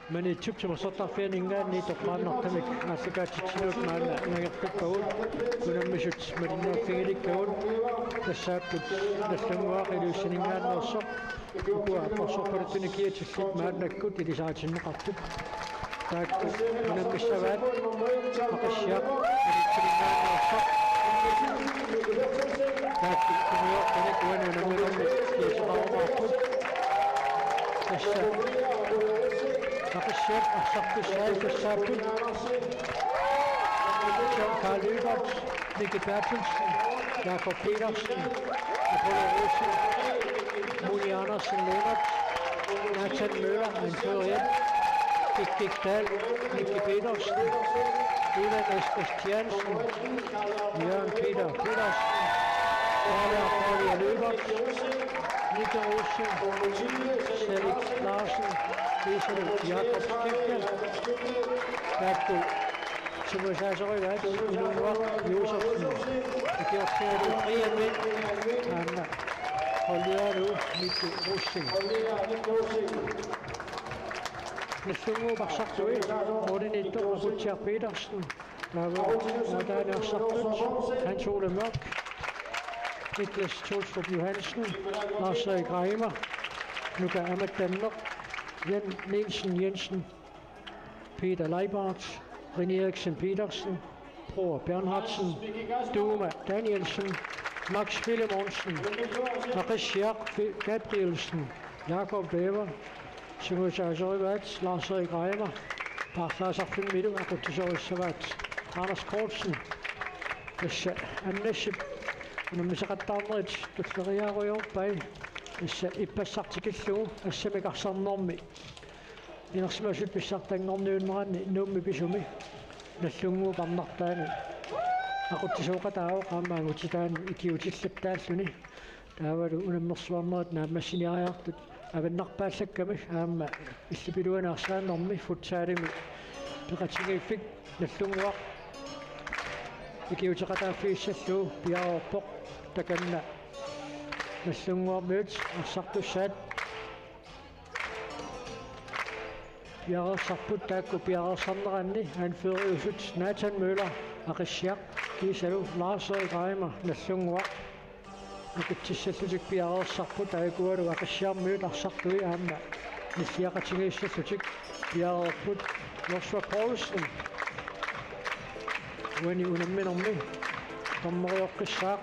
Men I typ som så tar föreningen ni tog man nog till mig alltså kanske snart man när jag fick på kunde mig skjuts med den färdig kod det satt det stämmer i lösningen också och så för att ni kan se sitt med det kod det är så att tack kunde mig så väl och jag tack kunde jag kunde Pakistan aksaktı şahit esabı Karl Løbert, Nicky Bertelsen, Jakob Petersen, Apollo Olsen, Moni Andersen Lennart, Nathan Møller, han fører hjem, Dick Dahl, Nicky Petersen, Ivan S. Christiansen, Jørgen Peter Petersen, Karl Løbert, Nicky Olsen, Felix Larsen, Elisabeth Jakob Stiftel, Bertel, Thomas Asserøyveit, Ingeborg Josefsen, og det er det 3 mænd, han holder nu Mikkel Rossing. Næste uge var sagt ud, Morten Etter og Rutger Petersen, der er sagt Hans Ole Mørk, Niklas Tolstrup Johansen, Lars Erik Reimer, Luca Ahmed Danmark, Jan Nielsen Jensen, Peter Leibart, René Eriksen Petersen, Bror Bernhardsen, Duma Danielsen, Max Fillemonsen, Maris Gabrielsen, Jakob Bæver, Thomas Asserøyveit, Lars Erik Reimer, Lars Aften Middag, Akkutisøyveit, Anders Kortsen, Anne Namisaqattaarnerit tulleriaaruyorpai issa ippassartikillugu assamikарсарнэрми инерсимасут писсартангорниуннеранни нуумми писуми наллунгуу парнартаани aquttisooqataao qaamaangutitaani ikiutillaptaalluni taavalu unammersuarnerat naamassiniariartut аваннарпааллакками аама иллипилуанаарсааннэрми футсаалими пеқатигииффик наллунгуақ ikiutaqataaffiissalluu piaorpoq takanna наллунгуармиут арсартуссаат piarersarput taakku piarersarneranni anføriusut Nathan Møller aqissiaq kiisalu Lars Erik Reimer наллунгуақ akuttissallutik piarersarput aakualu aqissiarmiut arsartui aama nilliaqatigiissallutik piareerput Joshua Poulsen Wani unamminermi Tormoriorqissaaq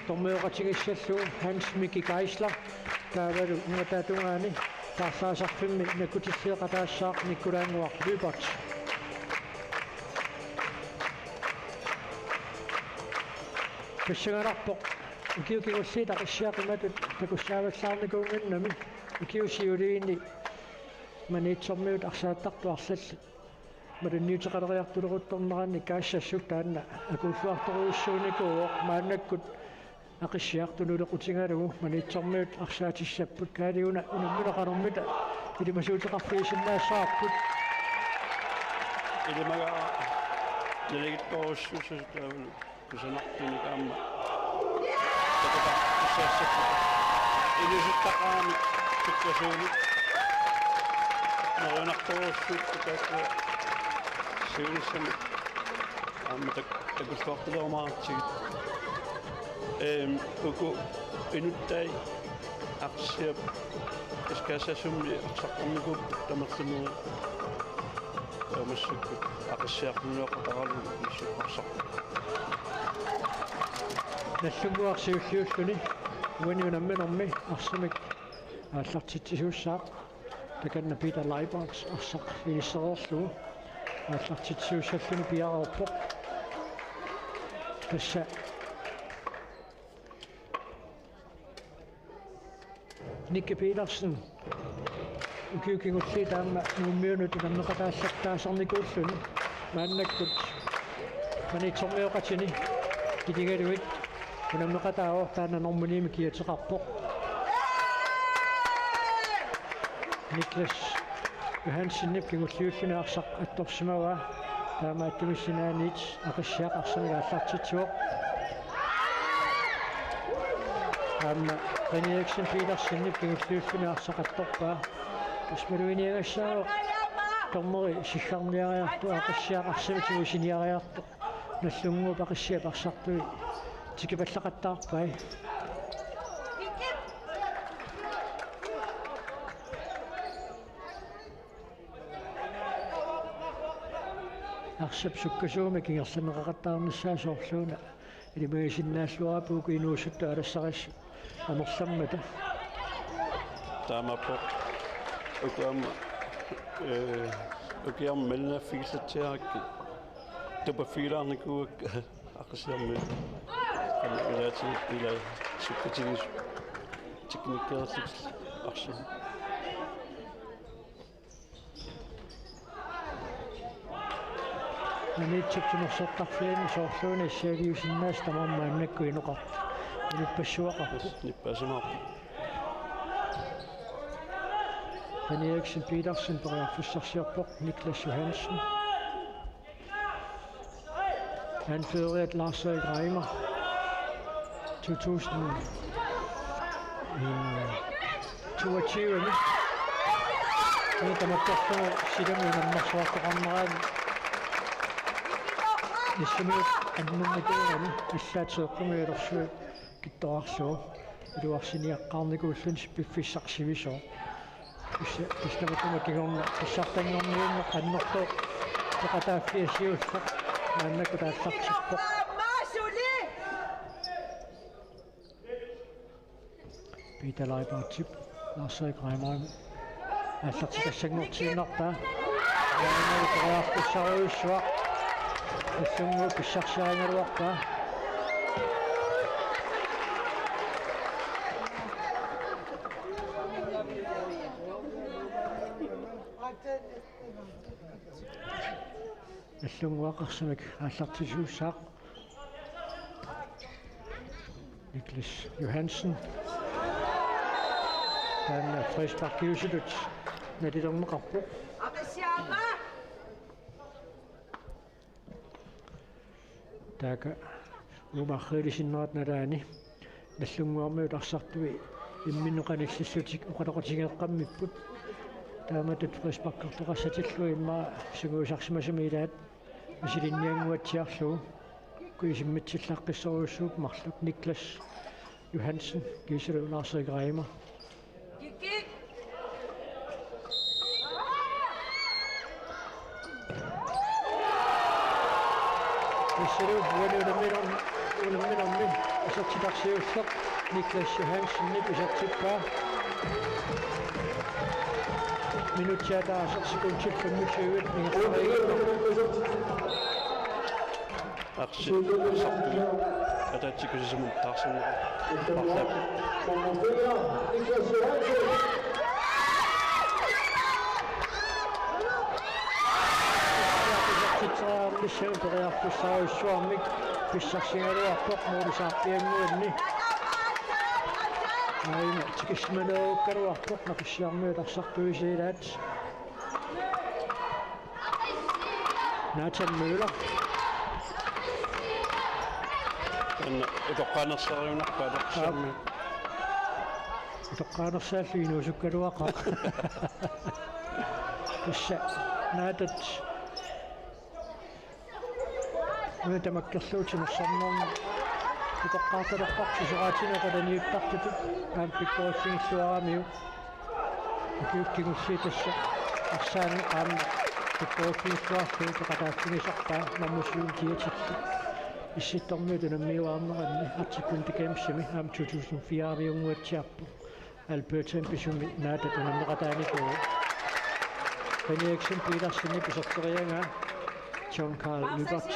tormioqatigissallu Hans Miki Geisler taavalu ngatatungaani taasaasarfimmi nakutissieqataassaaq nikkulaanguaq Lübert Kissangararpoq ukiukigussiita qissiaqimatut takussaavallaarnikuunginnami ukiusiuliini maniitsormiut arsaattartu arsallat maranniuteqaleriartuleruttornerani kaassassuk taanna akuussuartoruussuunikuuq maannakkut aqissiartunulequtigalugu maniitsormiut arsaatissapпут kaaliuna unammunaqanermita ilimasuuteqarfiisinnaassaarput ilimaga naligittorussuusutaavulu kusanartuni kaamma takataqussassappu ilusuttaqaami tukkasuuni naruunartorussuut taakka siunissami amma takussuartulermaartigit uku inuttai aqsiap iskaasasumli aqsaqornikup tamerluneri tamassukku aqsiarnuleqataralu issuqqarsaq Nallunguarsiulliulluni uaniunamminermi arsimik aallartitsisuussaaq takanna Peter Leiberts arsaq ilissererlugu aallartitsisuussalluni piarerpoq tassa Nikke Petersen ukiukingulli taamma nuummiunut nammeqataassartaasarnikuulluni maannakkut maniitsormioqatini kitigaluit unammeqataaor taanna normuniimi kiateqarpoq Niklas Johansen kingulliulluni arsaq attorsimaga taama attumissinaaniit aqissiaqarsamiga allartitsuoq taama René Eriksen Petersen kingulliulluni arsaqattorpaa tasmaluiniagassaaoq tormeri sillarniariartu aqissiaqarsamitigu siniariartu nallunguup aqissiap arsartui tikipallaqattaarpai arsap sukkasuuma kingersaneqaqattaarnissaasoorluuna ilimagisinnaalluarapuuku inuussuttu alassarassu anersammata taamappo ukaamma ukiarmalnaaffigillatiarakki tupaffiilaarnikuuk aqsiarmi ilaati ila sukkatigis teknikkeerlik arsim Naniitsuksunersortarfiini soorluuni issialiusinnaas tamarmaannakku inoqart nipassuaqarpu nippaasimaarpu René Eriksen Petersen pariarfussarsiorpoq Niklas Johansen anført Lars Erik Reimer 2022 tamattorfu silamuunammarsuartoqarneraan issimiut annummikuurani issaateeqqumiulersuut kittoarsuo iluarsiniaqqaarnikuullun piffissarsivisoo исламатумакигорна иссартангорниунне аннорто тақатааффиассиулла мааннаку таассарсиппо Peter Leiberts Lars Erik Reimer аллартикассагнортииннарпаа яанерикориарпуссаруйуссуа иссунгу писсарсаагаруарпаа Allunguaqarsamik aallartisuussaaq Niklas Johansen taanna Frederiksberg nalilerneqarpu taaka umarriilisinnerat nalaani nallunguarmiut arsartui immineqanillissutik uqaloqatigeeqqammipput taamatut Frederiksberg imma sunguusarsimasamilaat asilinnianguatsiarlugu kuisimmitsillarqissoruussuuk marluk Niklas Johansen kiisalu Lars Erik Reimer Isseru ulemmin isattitarsiullaq Niklas Johansen isattippaa minuttiataasaq sekuntit 25 Arsi atatsikusisamum taarsan Michel Berriarpussau Suomik pissarsingaluarpoq muulisaarpianguanni aina tikismanuukkaruarpoq naqissiarmiutarsartuisilaat Nathan Müller itoqqaanersariunarpaaleqsarmi itoqqaanersaalluinuusukkaluaqa kissa naatat Mä tamakkerluutinersornermi itoqqaartalerpartisuqaatineqalaniuttartut ampikkoossingissuaramiu kiukkigussiitassa arsaanneqaamma pikkoossingissuarlu teqataassinisarpaa nammusuun tiatikki issittormiutu nammiuarneranni artikun tikemsimi am 2004 viunguatsiarpu Albertan pisumi naatat unamneqataaniku Henriksen Petersen pisorterianga John Carl Lübert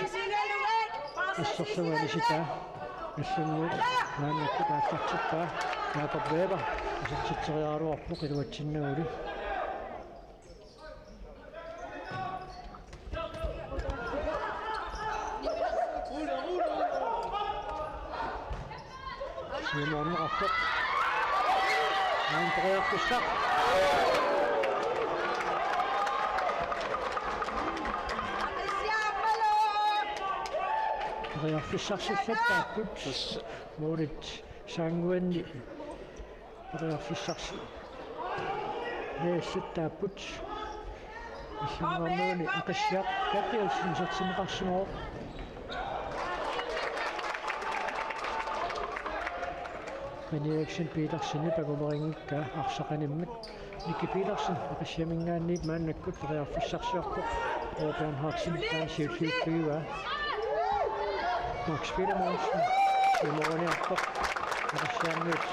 Assassuani sitä Issungu naannakkupaattartippaa Jakob Weber isattiteriaaruarpu qiluatsinnuuli Simonnerarpoq naanteriartussaq Riarfissarsillattaaput muurit saanguanni riarfissarsi neessattaaput issummernuuni aqassiaq kapialsin sertimeqarsimoo Henriksen Petersen pagumeringikka arsaqanimmat Nikki Petersen aqassiamingaanniit maannakkut riarfissarsiarpoq Robert Hartsen taasiulliukkuiva Max Petermansen, Simoniarpoq, Arsiaammiut,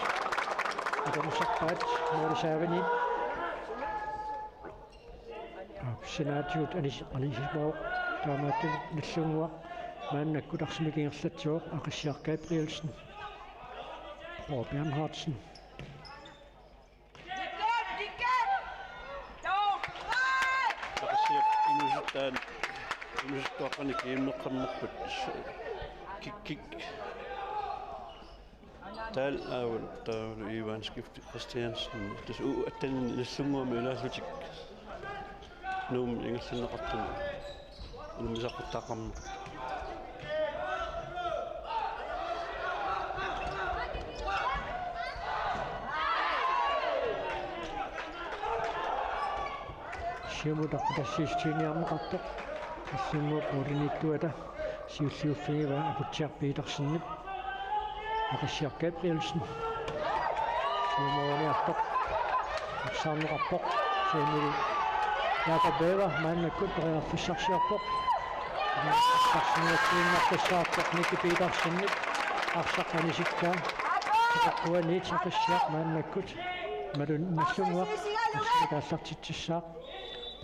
Atomusarpaat, Muulisaavanit, Senaatiut alisismauq, taamaattun nallunguaq, maannakkut arsimikingерлатсуоq, Aqassiar Gabrielsen, Robert Hartsen. Aqassiar inusuttaan inusuttuaqqanik iimmeqqammerput kik tal awal Ivan Skifte Christiansen das atten nallunguami ulaallutik nuum ingerluneqartun numisaqquttaqarma Siamutaqtassiistiiniarneqartoq Assunguup ulinittuata siulliuffigiva aputsiar Petersenip Aqassiar Gabrielsen Simoniarpoq arsaarneqarpoq Samuel Jakob Weber maannakkut riarfissarsiarpoq arsaarneqartiinnertassaarpoq Nikki Petersenip arsaqqanisikkaa teqquaniit aqassiaq maannakkut malun nallunguaq arsikaallartitsissaaq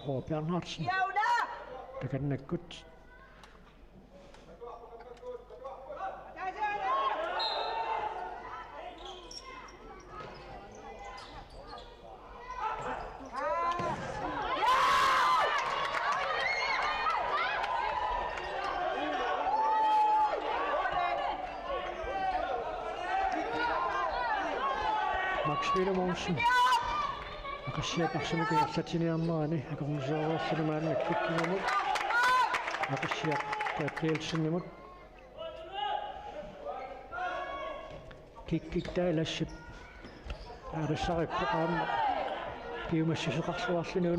Robert Hartsen takannakkut Max Petermansen Aqassiaqarsumikinerlatiniarnerani aqormusuaruarlunamaannakkikkingamut Aqassiaq Gabrielsenimut kikkiktaalassip aarussarippoqaamma piumassisuqarluarluni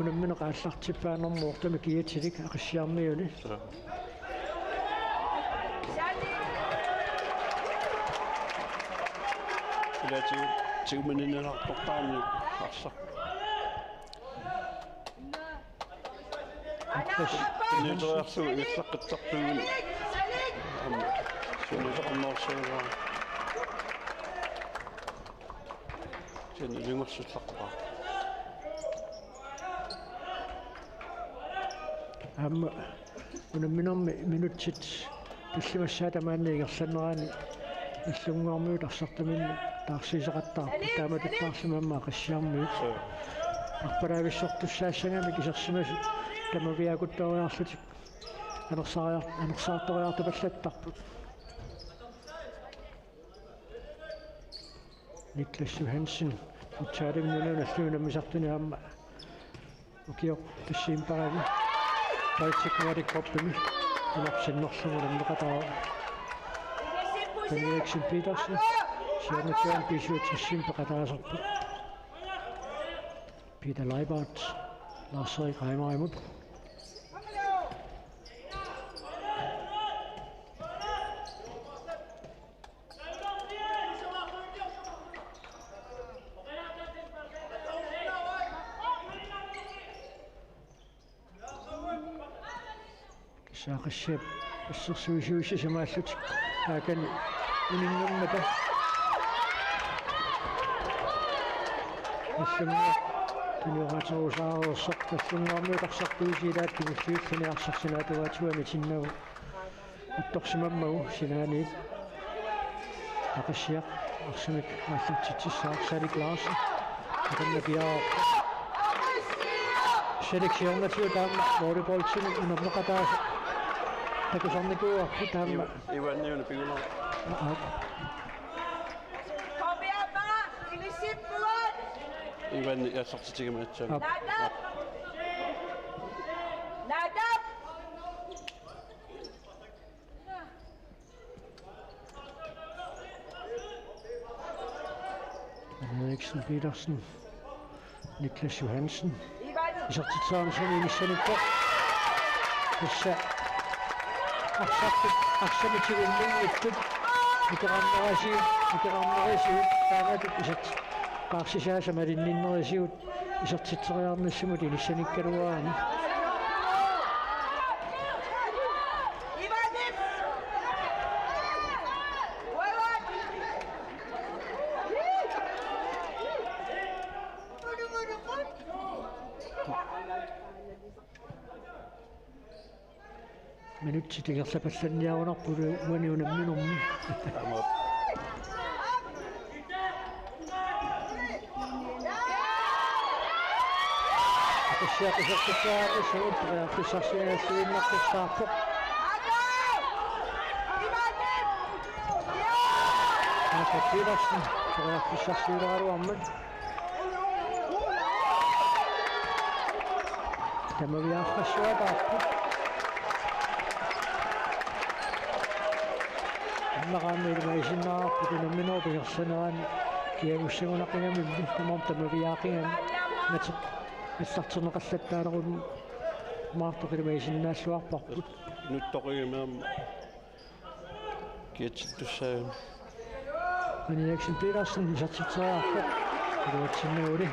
unammineqaallartippaanermuortami kiatilik aqassiarmiuni ilaatiu tigumaninnerarportaarni arsa Nitoriarsu illaqqittartugun Sunni soqornersuuraa. Sunni lingorsullaqqa. Amma unamminermi minutsit писсимассаата маанниигерсанераани иллунгуармиут арсартаминни таарсисеқаттаарпу тааматуттаарсимаммаа қиссиармиут арпалаависсортуссаассагами кисерсимасу тамавиакуттариарлутик анерсаарториартапаллаттарпут Niklas Johansen utsaadimnuna наллуунамисартуниаама окио писсиимпараги Baltic-Nordic-gruppemi Lapsennorsumulannaqataa Henriksen Petersen Sjernetjørn Bisøtsen Paqataasarpu Peter Leibart Lars-Erik Reimer Saaqassiap assersuisuussisamaallutик aakan uninngormata assumma tunioratuusaaruussaq tallunguarmiuqarsartuusilaat kimulliulluniarsarsilaatuatuami tinnagu attorsimammagu sinaaniit aqassiaq arsimik maallutitsissaaq Larsen akannapiaa seleksioonnatiu taamma volleyballtini unerneqataasa takusarnikuuarpu taamma Ivanniuna piguna. Kom her, bare! I vil se blodet! Ivanni yassartitigimaatsaami. Nadab! Nadab! Henriksen Petersen Niklas Johansen Ivan! Isartitsaarnisani inissanikko tassa арсамитигуллунгиттут икерамнерисиут тааматут исат паарсисаасамалинниннерисиут исартитсериарнассумут иниссаниккалуаани Ivan! Forward! минутситигерлапалланниарунарпулу уаниунамминерми Taamut. акассиақисертаақиссарсинассуиннартарсаарпо Petersen ториарфиссарсиилераруармат тамавиаарфассуатаарпу аммараамиилмаисиннаарпу тунамминерпигерсанаани киагуссагунақингамимми тамартамавиаақингами нати иссартернеқаллаттаалерун маартоқилмаисиннааллуарпарпут Nuttorigimaamma kiatitussaagun. Henriksen Petersen isartitsaarpo илуатсиннагули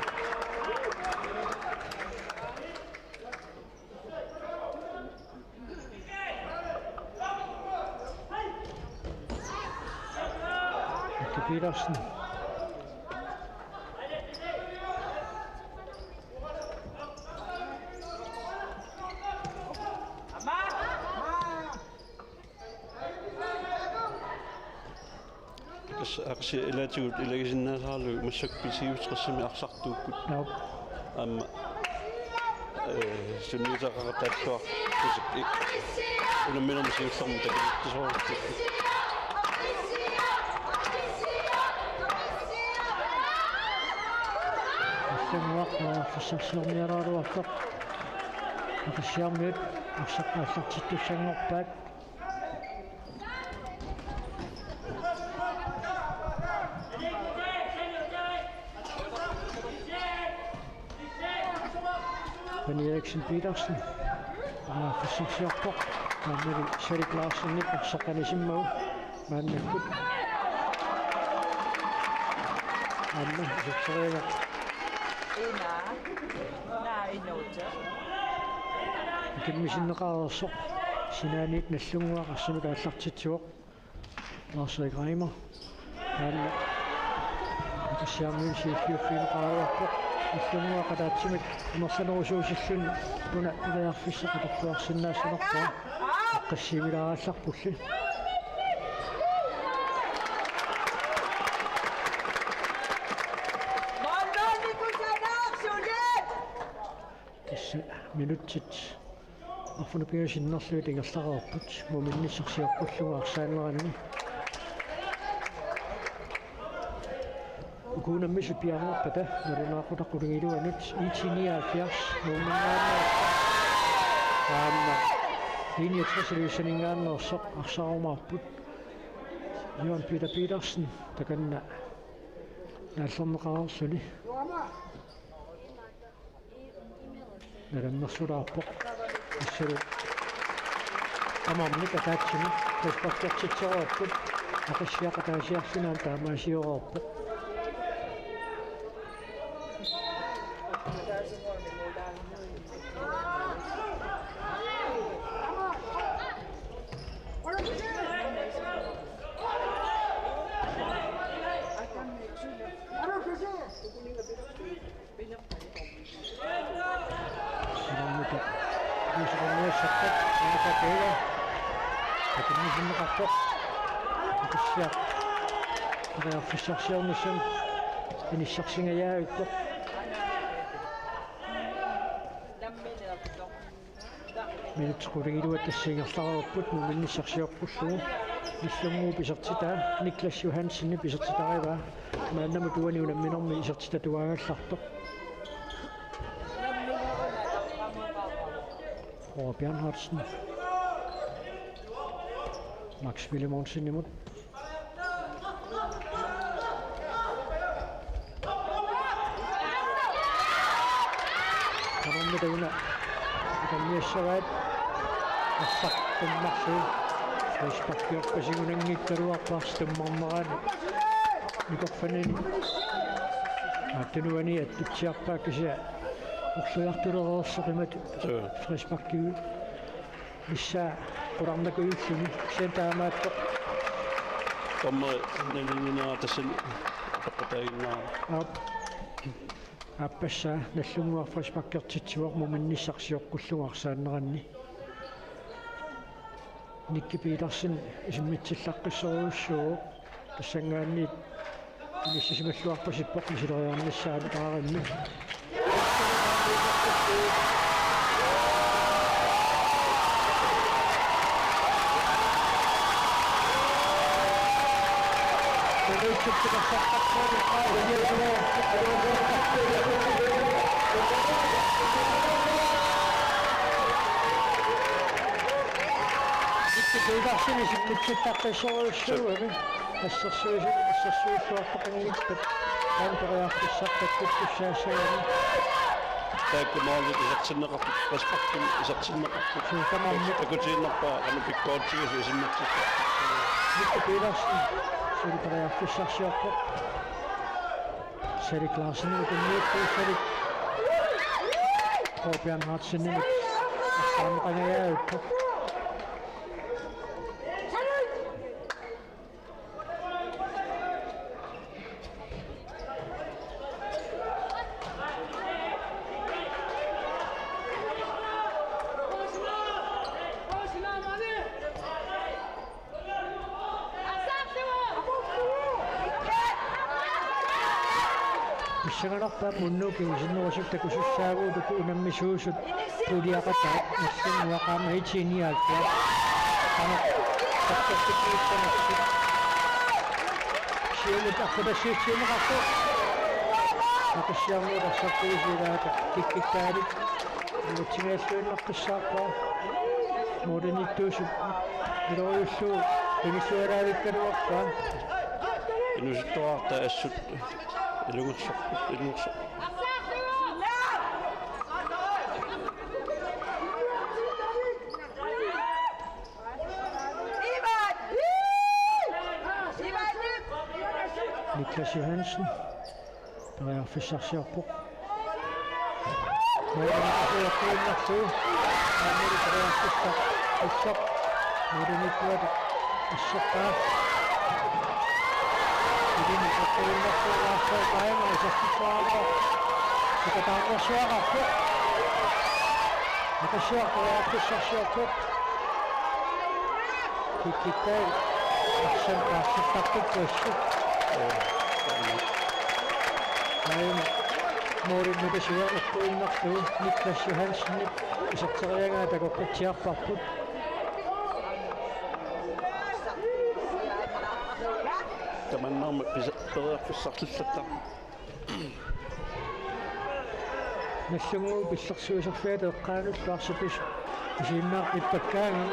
Petersen Aqsi ilaatigut ilagisinnaasaalu massakpisiutsqassami arsartuukkut Nope. amma sunniitaqaqataattuaq tisik unamminermisiullermu takittisoorutti Semmoaqqa фиссарсиорниарааруартоқ акассиармиут арсаққааллартиттуссангорпаат Henriksen Petersen фиссарсиорпоқ таамали Erik Larsen арсаққанисиммау мааннаккут амма суксерига Ina i note. киммисиннеқарерсоқ Sinanit nallungua qassami kaallartitsuoq Lars Reimer haalla aqissiarmiin siilliuffiin qaaruarpoq nallungua qataatsimik unersanerusuusillun una iliarfissaqatortuarsinnaasanerpaa qassimilaarallarpulli minutsit afuna piasinnerlu tingerlaraarput muminnissarsiorpulluga arsaanneranami ukunammisu piarnerpata nalunaaqutaqqulingiluanut 1979 muminnaanna linje 60-luissaningaannersoq arsarumaarput Johan Peter Petersen takanna naallerneqarersuni nalannersulaarpoq assulu amamnik ataatsimi taspakkertitseruarput aqassiaqataasiarsinaan taamaasiororpoq Fisarsiornissun inissarsingajaavittoq minutquligiluat tassingerlararupput muminnissarsiorpullugu nillunguu pisertitaa Niklas Johansen pisertitariva maannamu tuani unamminermi isertita tuaangallartoq Bjørnhardsen Max Willemonsen imod Kanonne miessävät assattummaksi Respakkioppasingunengikkaruaqlastummarmaran Nikoffanini Attenuani attutsiarpaakisia Ursujartulereersoqimat Respakki Issa Qularnakuyulluni Sentaamaattoq Tomma nelinaa tässä tappatainaa Appassa nallungua Respakkertitsuaq muminnissarsiorqulluarsaanneranni Nikki Petersen isimmitsillaqqisoruussuu tassangaanni nissisimalluarpasippoq misileriarnissaani qaarimmi Petersen isimmitsillaqqisoruussuugi assarsuusuarpaqanngippat aantoriartissaqqatkuttussaassaani taakkumaali isartinneqarput Respakkim isartinneqarput takutiinnerpaa anupikkoortigus isimmatsissa Nikki Petersen Sariariarfissarsiorpoq Sari Klaarsen ukunniippu Sari Bjørnhardsen arsaanneqangajaavippoq Issanganarpaa munnuukigisinnerusuktakusussaaguutuku unammisuusut puliaqataa nassunnuaqaama hitiiniaakkia ana takkattikkiitsanassu siumut aqqudassiitsiineqartu aqassiarnuuqassartuisilaata kikkittaalit uutsingaаллуиннарқиссааққаа модернитtuusut илориуссуу пинисуалаавиккануарпаа инусуттуарта ассут илунгерсорпут Niklas Johansen Fissarsiorpoq Moornaqasuartuinnarsuu aamuli Fissar الشق مورين التواد الشقة بدين يحطون نفسه الأخير قائم على جسد صعبة وتتعطى شواغة فوق متشاق ويأكل شاق في كتاب أحسن تحقق الشق مورين مدشوار الطول نقطه نكتش يهانشن يشتغيان هذا كتيار بابود تمنى بزقطة في السقف الستة نشمو بالشخصية شخصية القانون تلاحظ جينا التكان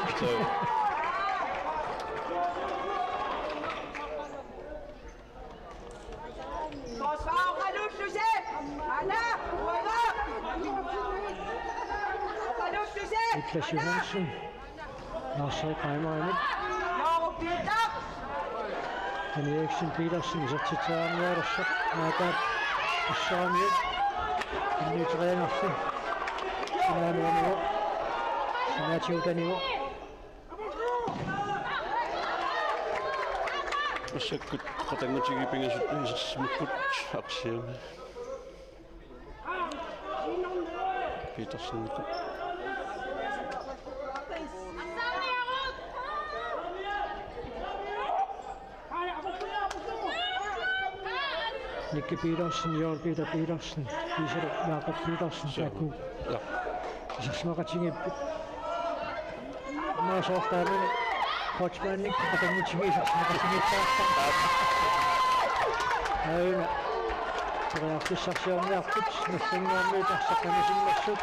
نكتش يهانشن ناصر قائم عامد رياكشن بيدرسن زتتان يا رشق ماتات الشامية اللي تغير نفسه سنان ونيو سناتي ودنيو مسكت قطعنا تيجي بيني سمكت أقسام بيترسن Nicky Petersen, Jan Peter Petersen, Peter Jakob Petersen, Jakob. Ja. Så smager ting når så ofte er det Kochman ikke på den måde så smager ting ja. Så jeg får sagt jeg har fået med fingre med der så kan jeg sige med sup.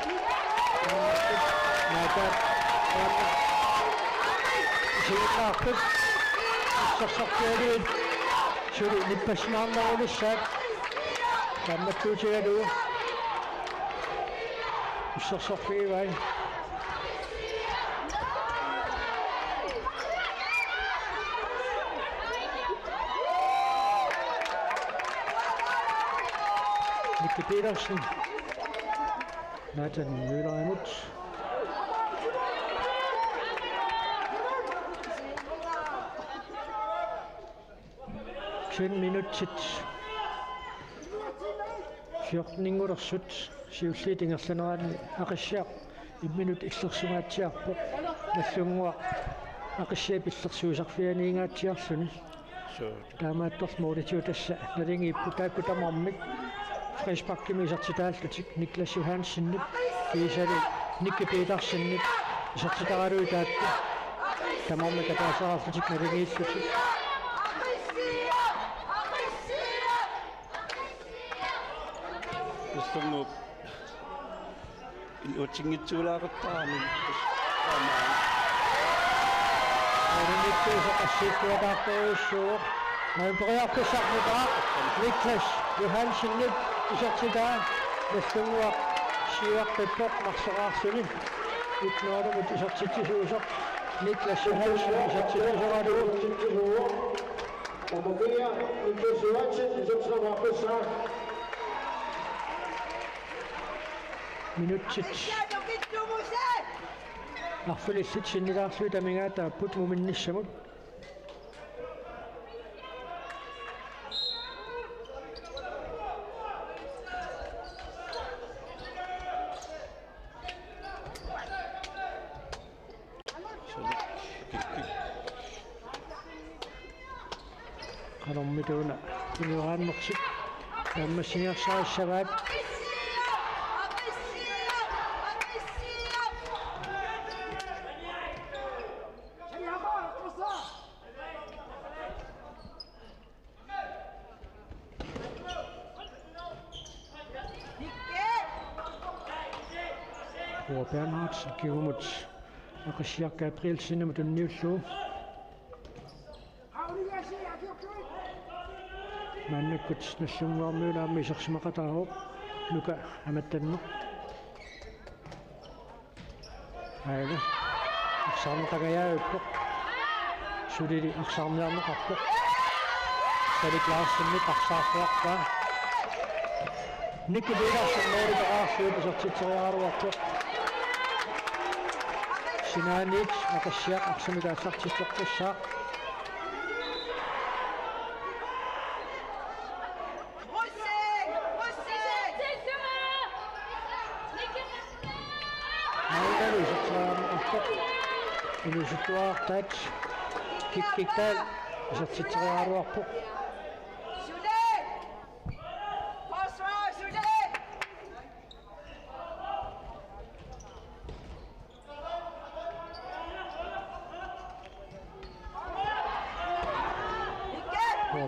Nej der. Så jeg har fået så det så det lidt passionerende over det så kan man kunne gøre det. Så fint Nicky Petersen. Nathan Møller imod. Kvind minut til 14 minutter sødt. Sivslidinger sleneren akasjab. I minut ekstraksjonatjab på. Nasungwa akasjab ekstraksjonatjab Tamatos Mauritius naringi puta mammik fresh pakke med sartidalslutik Niklas Johansen kiisali Nicky Petersen sartidaru taat tamammik taasarlutik naringi slutik Stungo in utingitsularataami Niklas Johansen men bryr på sammen da Niklas Johansen sartidal Stungo sier pepper maksarasuni utnåde mot sartidal Niklas Johansen sartidal Niklas Johansen sartidal minut til Affølge sit sinniga slutamminga ta put muminnissamut qanommituna iniugaannersit tammassiñarsaa shabab Bernhardsen giver mod Akashia Gabriel sinne med den nye show. Man kunne næsten være med der med sig smager der op. Luka er med den nu. Hej. Sammen der kan jeg på. Så det er sammen der med op. Så det klarer sig med at sige for. Nicky Petersen når det er så det så til 3 år op. Sinanich akasiak aksamidasak chitloktasak. Aidalu satsaam akkat. Ini situak touch. Kick tal. Satsitsariaruarpuq. Sudet! First row, Sudet!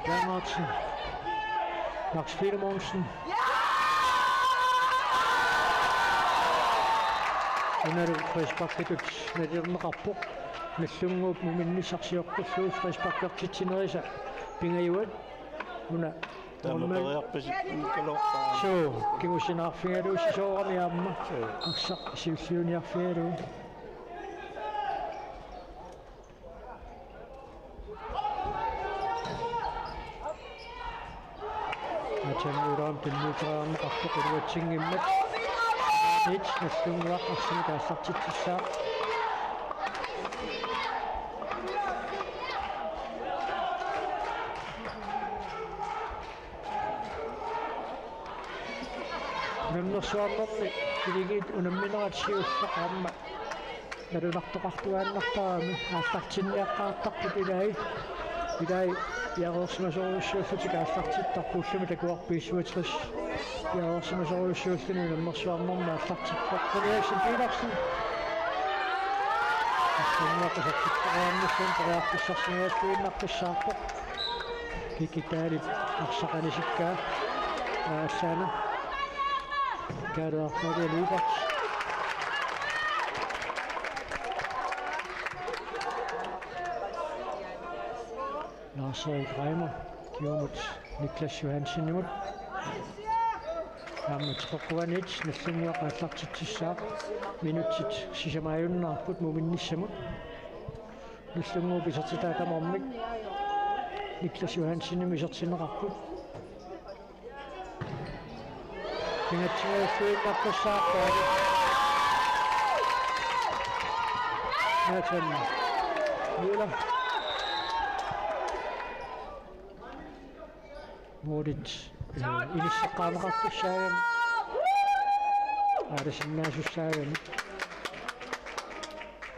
Bernhardsen. Max Fielemonsen. Unaru frispakket nadirnerarpuq nallunguup muminnisarsiorqulluus frispakkertitsinerisa pingajuat una Тамапериарпис калорпаа. суу кигусинаарфингалуу сисоорами аксақ сиуссиуниарфигалуу атэмураам тиннуутераамеқарпоқ илуатсингиммат нит наллунгуақ арсимикаассартитсаа Nemmерсуарнерни килигит унамминерат сиуссақаама налунартоқартуааннартарами ааллартинниаққаартарпут илай яорсимасоруйуссууффутик ааллартиттарпууллуми такуарпииссуатрис яорсимасоруйуссууллуни нemmерсуарнерни ааллартиппақ кулиаксин пиларсин ассаннуаққисартиттарааммассун тариарписсарсигааллуиннарписсаарпоқ кикитаали арсақанисиккаа ааллаана Cara pada libat. Lars Reimer giver mod Niklas Johansen imod. Hammer Trokuanic næsten var ret til sak. Minutit sisamayun na put muminnissamut. Næsten må vi så til der kommer Niklas Johansen imod så til rapput. Pingatsuusuitakkusaaqqa Nathan Mula Modit ilissaqqaamaqartussaagam aarisinnaasussaagan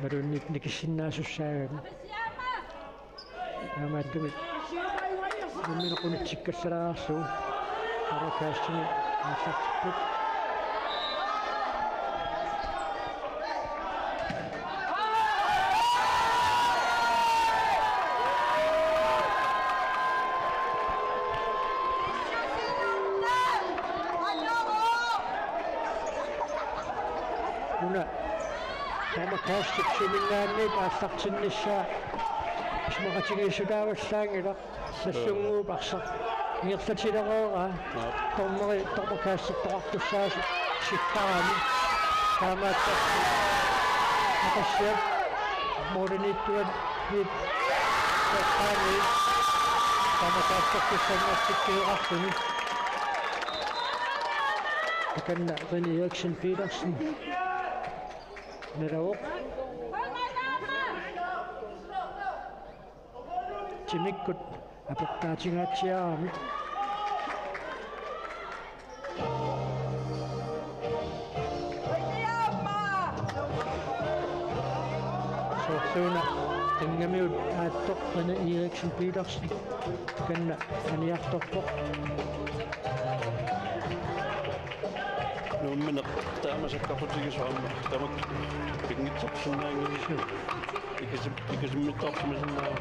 marunnit nikissinnaasussaagan amaattumit numminequnitsikkassaraarsu arakaastumi Put. Una tämä kastuksimillaan aastartinnissaa ismaqatigiisudaavallaangila sassunguupaqsa Ngertatilereera tormakaassertoqartussaasi sikkarami kaamaattarsi aqassiap modernittuat hit taqqaami kaamaattartussannertikkiuqartuni akanna René Eriksen Petersen nalaoq timikkut apoqqaatingaatiarami Soorsuuna tingamiut aattoq René Eriksen Petersen kanna aniartorpoq Nummin taamasaqqaqutigissuarma tamak pingitsorsunnaangi ikisummittorsumisunnaava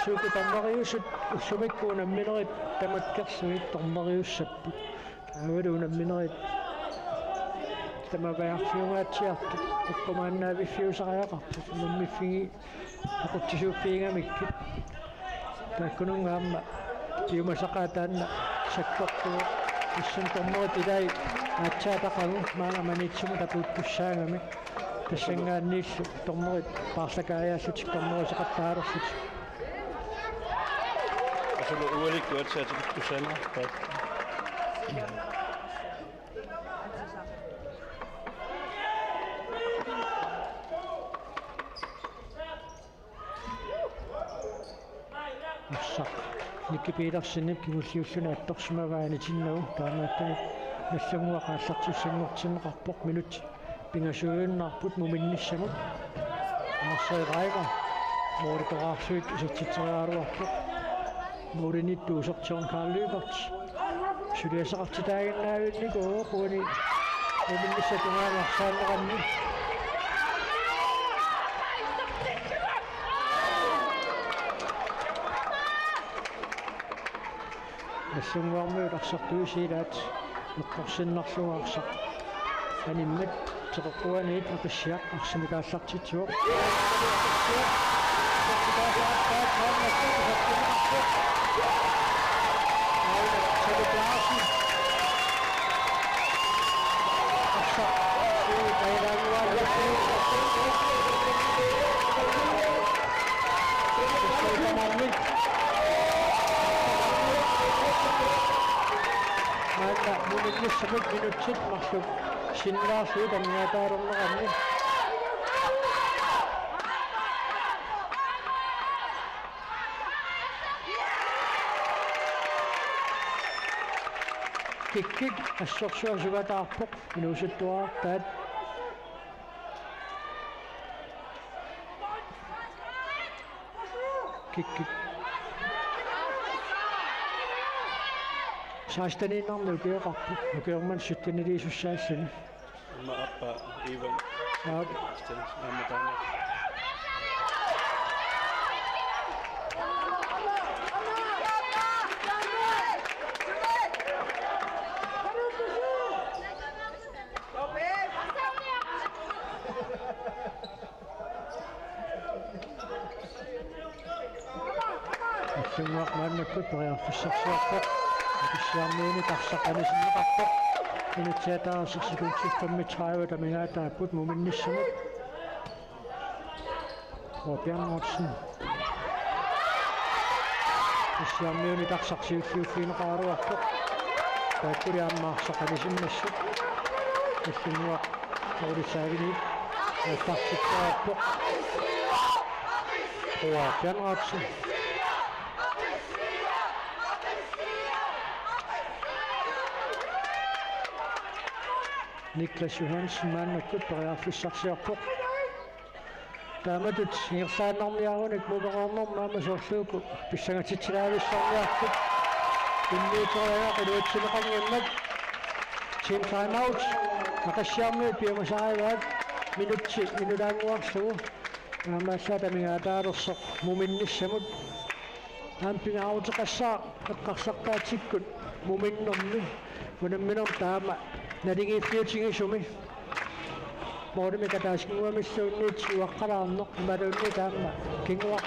Suuki tammariussut ussumikkuunamminerit tamakkersuit tammariussappu. Aavaluunamminerit тамаваярфиугаатсиарту уккумааннаавиффиусариақарпут нуммиффиги ақутсисууппиингамикки тааккунунгаама иумасақаатаанна саккортуо исsun томмоот илай аачаатақагу маангаманитсума тапууппуссаагами тассангааннииллу томмоит паарлакааяасутик томморисеқаттаарерлут асулу уаликкуатсаатикуссаана ассақ никкипииларсиннип кигуллиуллуна атторсумаваани тиннагу таамааттани наллагуақааллартиссангортиннеқарпоқ минут пингасуйуннарпут муминниссамут аарсерайга моорикораарсуит исатситсериаруарпоқ мооринитtuusортерн кааллуипарт сулиасақартитаагиннаавинникоо куани муминниссатунгааларсааннеқарни нассунгуармиуларсартуисиилаат эққорсиннарлугаарсақ аниммат теққуаниит аписсиақ арсимикааллартитсуоқ муминниссамут минутсит марлук синнааrsuu тамиатаарорнеқарни киккик ассорсуарсугатаарпоқ инуусуттуаа таат киккик саастаниннарну кеэқарпу укеэрман суттинилиисуссаассани ма аппа иван астен аматана сингуақ мааннаккут периарфиссарсуарпоқ исиарнууни тарсақанисиннеқарпоқ инутсиатаарсерсикунсуффамми 30 тамигаатааппут муминниссамут Бjarnsen исиарнууни тарсарсиуллиуффинеқаруарпоқ тааккулиаммаарсақанисиммассут иссинуа орисаагини тарситтааппоқ Bjarnsen Niklas Johansen maannakkut periarfissarsiarpoq taamatut irsaanarniarunik muqerornermaama soorluuku pissangatitsilaavissaarniarput inniitoriaaq iluutsineqarniammak team time out naqassiarnuit piumasarivaat minutaanguarsugu naamaallaa tamigaataalersoq muminnissamut ampingaarutеқассаа эққарсартаатиккут муминнэрми унамминер таама налигииффиутигисуми моримикатаасгуамиссуунниитсуаққалаарнеқ ималуунни таама кингуа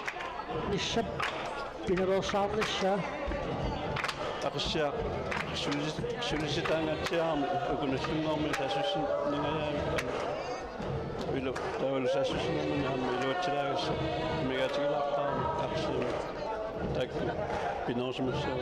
ниссап пинерсаарнissaa ақиссиа сулиситаангатсиаарми укунуллунгорми тасусси нингаяами вилу тавалу сассусинерми хамми илуатсилаагасса мегатигилааққарми ақсима так пинерсмассаа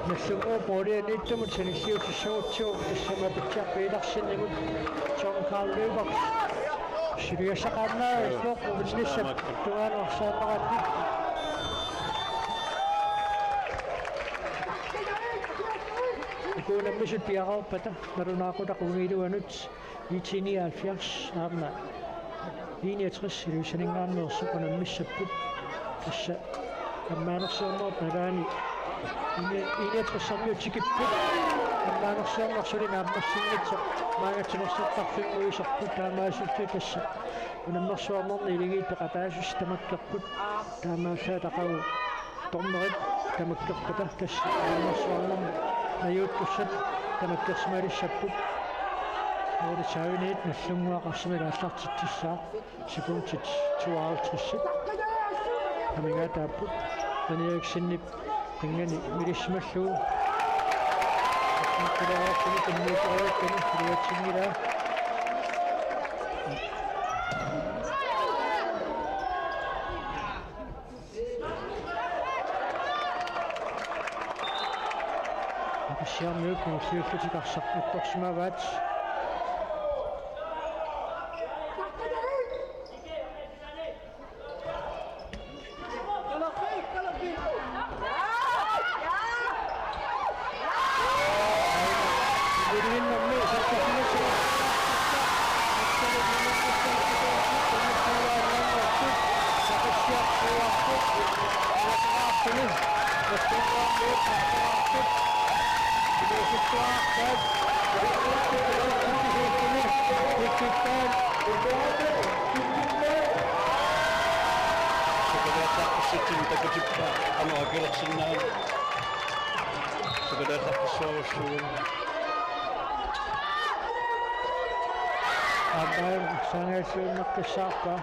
Nassungoo boorianiittumut sanissiutissuutsuuq tissamapitsiarpiilarsinnigut John Carl Lübeck siliasaqaannaa иллуоқ муминниссап тугааnuarsaannaqatti икуунаммисут пиараарпата налунаақутақунгилуанут 1979 аама 69 илусанингааннерсуq унаммиссаппут тасса аммаанерсуарнерт налаани 61 сарниутикиппут Maangersiam marsulina ammassinngitsoq maangatingersortarfimmuisarput taamaasuttu tassa unammersuarnerni iligiitteqapaasus tamakkerput taamaassaa taqagu tormerit tamakkerpata tassa unammersuarnerni najuuttussat tamakkersmalissapput oritsaavineet nallunguaqarsimilaallartittissaa sekuntit 52 amingaataaput aniaksinni qingani milismallugu Kudaraatini kennuuqaratini ruatsingira Akasiarmiuk nuusiullutiqarsarputtorsimavaat sangersuunnaqqissaarpa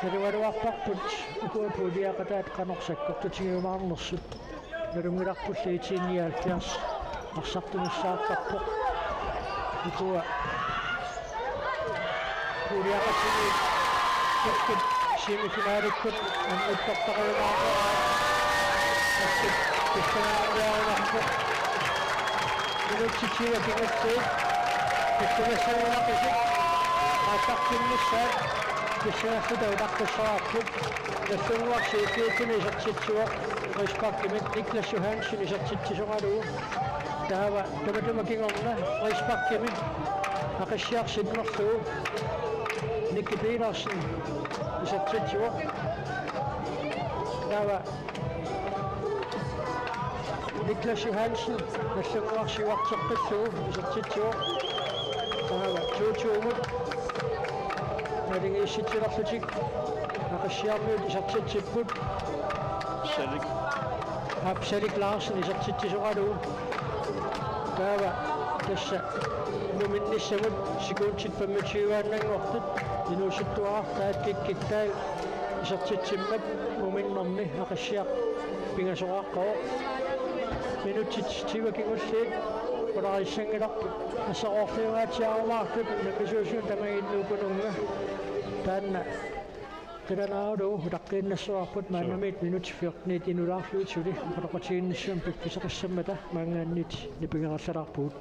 Teruaruarparput ukuapuuliaqataat qanorsakkortutigiumaarnersut nalungilarpulliitiinniaalkiars arsartumissaartarpoq ukua puuliaqatini tokkut semifinaalikut annuttartaqalumaarnera tokkut kissanaariarularpoq minutsitsiga kingatsiit kissamassaruunaqisik aatartimmissaat kissanassata utartussaraarput nassumuarsiikiitini isertitsuoq Risparkimit Niklas Johansson isertittisuqalugu taava tamatuma Risparkimit aqassiarsinnerlugu Nicky Petersen isertitsuoq taava Niklas Johansson nassumuarsiuarteqqissugu isertitsuoq taava tuutuumut nalingiissitilerlutik aqassiarmiut isertitsipput Selig Larsen isertitisuqalugu taava tassa numinnissamut sekuntit 25-aannangortut inuusuttuaar taatkikkittaa isertitsimmat numinnerni aqassiaq pingasoqaqqoo minutit tivakingulliit polarissangilarput assaqorliugaatiaarumaartut nakisuusuun tamaginnuukununga taanna Kiranaudu utaqqinnassуарпут маанамит минут 14 инулаарлуутсули апалоқатигиннассуам пиккисақассаммата маангааннит нипингераллалаарпуут